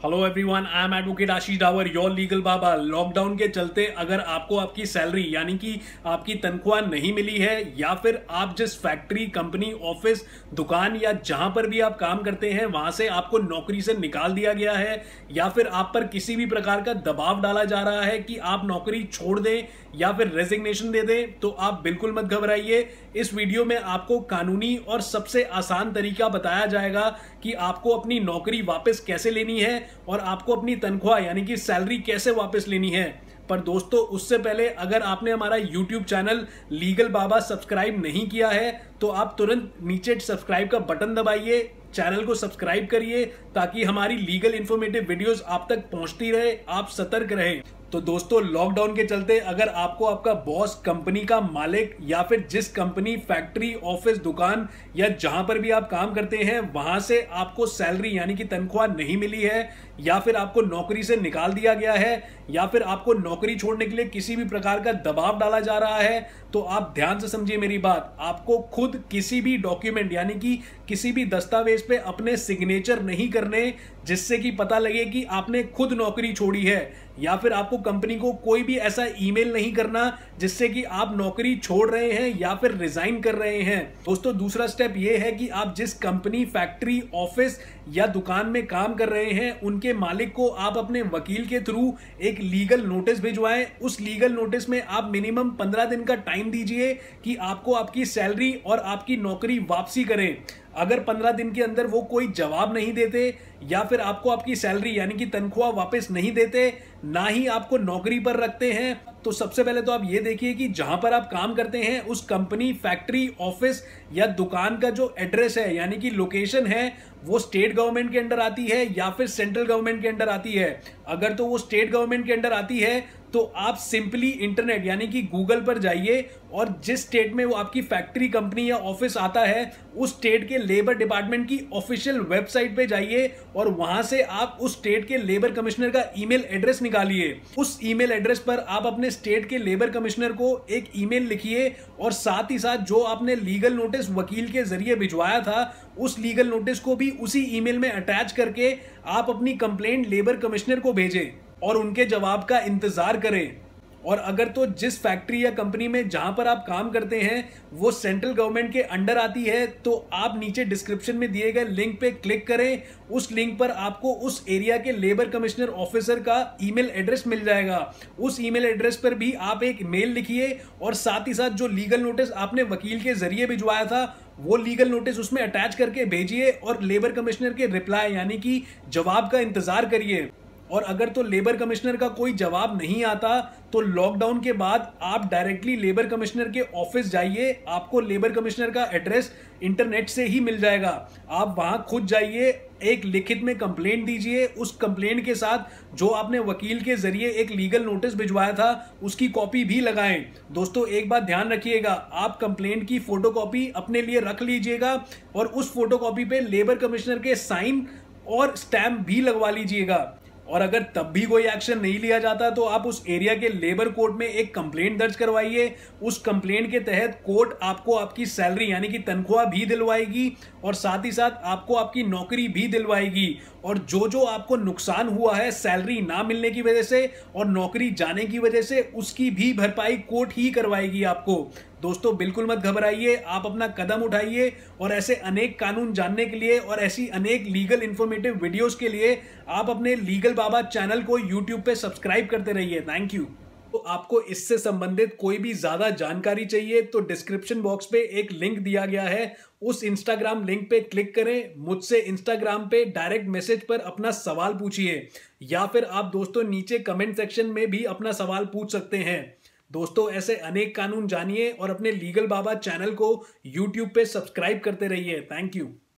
Hello everyone, I am advocate Ashish Dawar, your legal Baba. Lockdown के चलते अगर आपको आपकी सैलरी यानी कि आपकी तनख्वाह नहीं मिली है, या फिर आप जिस फैक्ट्री, कंपनी, ऑफिस, दुकान या जहां पर भी आप काम करते हैं वहां से आपको नौकरी से निकाल दिया गया है, या फिर आप पर किसी भी प्रकार का दबाव डाला जा रहा है कि आप नौकरी छोड़ दें या फिर रेजिग्नेशन दे दें, तो आप बिल्कुल मत घबराइए। इस वीडियो में आपको कानूनी और सबसे आसान तरीका बताया जाएगा कि आपको अपनी नौकरी वापस कैसे लेनी है और आपको अपनी तनख्वाह यानी कि सैलरी कैसे वापस लेनी है। पर दोस्तों, उससे पहले अगर आपने हमारा YouTube चैनल लीगल बाबा सब्सक्राइब नहीं किया है तो आप तुरंत नीचे सब्सक्राइब का बटन दबाइए, चैनल को सब्सक्राइब करिए ताकि हमारी लीगल इंफॉर्मेटिव वीडियोस आप तक पहुंचती रहे, आप सतर्क रहें। तो दोस्तों, लॉकडाउन के चलते अगर आपको आपका बॉस, कंपनी का मालिक या फिर जिस कंपनी, फैक्ट्री, ऑफिस, दुकान या जहां पर भी आप काम करते हैं वहां से आपको सैलरी यानी कि तनख्वाह नहीं मिली है, या फिर आपको नौकरी से निकाल दिया गया है, या फिर आपको नौकरी छोड़ने के लिए किसी भी प्रकार का दबाव डाला जा रहा है, तो आप ध्यान से समझिए मेरी बात। आपको खुद किसी भी डॉक्यूमेंट यानी कि किसी भी दस्तावेज पे अपने सिग्नेचर नहीं करने जिससे कि पता लगे कि आपने खुद नौकरी छोड़ी है, या फिर आपको कंपनी को कोई भी ऐसा ईमेल नहीं करना जिससे कि आप नौकरी छोड़ रहे हैं या फिर रिजाइन कर रहे हैं। दोस्तों, दूसरा स्टेप यह है कि आप जिस कंपनी, फैक्ट्री, ऑफिस या दुकान में काम कर रहे हैं उनके मालिक को आप अपने वकील के थ्रू एक लीगल नोटिस भिजवाएं। उस लीगल नोटिस में आप मिनिमम 15 दिन का टाइम दीजिए कि आपको आपकी सैलरी और आपकी नौकरी वापसी करें। अगर 15 दिन के अंदर वो कोई जवाब नहीं देते या फिर आपको आपकी सैलरी यानी कि तनख्वाह वापस नहीं देते, ना ही आपको नौकरी पर रखते हैं, तो सबसे पहले तो आप ये देखिए कि जहां पर आप काम करते हैं उस कंपनी, फैक्ट्री, ऑफिस या दुकान का जो एड्रेस है यानी कि लोकेशन है वो स्टेट गवर्नमेंट के अंडर आती है या फिर सेंट्रल गवर्नमेंट के अंडर आती है। अगर तो वो स्टेट गवर्नमेंट के अंडर आती है तो आप सिंपली इंटरनेट यानी कि गूगल पर जाइए और जिस स्टेट में वो आपकी फैक्ट्री, कंपनी या ऑफिस आता है उस स्टेट के लेबर डिपार्टमेंट की ऑफिशियल वेबसाइट पे जाइए और वहां से आप उस स्टेट के लेबर कमिश्नर का ईमेल एड्रेस निकालिए। उस ईमेल एड्रेस पर आप अपने स्टेट के लेबर कमिश्नर को एक ईमेल लिखिए और साथ ही साथ जो आपने लीगल नोटिस वकील के जरिए भिजवाया था उस लीगल नोटिस को भी उसी ईमेल में अटैच करके आप अपनी कंप्लेंट लेबर कमिश्नर को भेजें और उनके जवाब का इंतजार करें। और अगर तो जिस फैक्ट्री या कंपनी में जहां पर आप काम करते हैं वो सेंट्रल गवर्नमेंट के अंडर आती है तो आप नीचे डिस्क्रिप्शन में दिए गए लिंक पे क्लिक करें। उस लिंक पर आपको उस एरिया के लेबर कमिश्नर ऑफिसर का ईमेल एड्रेस मिल जाएगा। उस ईमेल एड्रेस पर भी आप एक मेल लिखिए और साथ ही साथ जो लीगल नोटिस आपने वकील के जरिए भिजवाया था वो लीगल नोटिस उसमें अटैच करके भेजिए और लेबर कमिश्नर के रिप्लाई यानी कि जवाब का इंतजार करिए। और अगर तो लेबर कमिश्नर का कोई जवाब नहीं आता तो लॉकडाउन के बाद आप डायरेक्टली लेबर कमिश्नर के ऑफिस जाइए, आपको लेबर कमिश्नर का एड्रेस इंटरनेट से ही मिल जाएगा। आप वहां खुद जाइए, एक लिखित में कंप्लेंट दीजिए, उस कंप्लेंट के साथ जो आपने वकील के जरिए एक लीगल नोटिस भिजवाया था उसकी कॉपी भी लगाएं। दोस्तों, एक बात ध्यान रखिएगा, आप कंप्लेंट की फोटोकॉपी अपने लिए रख लीजिएगा और उस फोटोकॉपी पे लेबर कमिश्नर के साइन और स्टैम्प भी लगवा लीजिएगा। और अगर तब भी कोई एक्शन नहीं लिया जाता तो आप उस एरिया के लेबर कोर्ट में एक कंप्लेंट दर्ज करवाइए। उस कंप्लेंट के तहत कोर्ट आपको आपकी सैलरी यानी कि तनख्वाह भी दिलवाएगी और साथ ही साथ आपको आपकी नौकरी भी दिलवाएगी। और जो जो आपको नुकसान हुआ है सैलरी ना मिलने की वजह से और नौकरी जाने की वजह से उसकी भी भरपाई कोर्ट ही करवाएगी आपको। दोस्तों, बिल्कुल मत घबराइए, आप अपना कदम उठाइए और ऐसे अनेक कानून जानने के लिए और ऐसी अनेक लीगल इंफॉर्मेटिव वीडियोस के लिए आप अपने लीगल बाबा चैनल को यूट्यूब पे सब्सक्राइब करते रहिए। Thank you. तो आपको इससे संबंधित कोई भी ज्यादा जानकारी चाहिए तो डिस्क्रिप्शन बॉक्स पे एक लिंक दिया गया है, उस इंस्टाग्राम लिंक पे क्लिक करें, मुझसे इंस्टाग्राम पे डायरेक्ट मैसेज पर अपना सवाल पूछिए, या फिर आप दोस्तों नीचे कमेंट सेक्शन में भी अपना सवाल पूछ सकते हैं। दोस्तों, ऐसे अनेक कानून जानिए और अपने लीगल बाबा चैनल को यूट्यूब पे सब्सक्राइब करते रहिए। Thank you.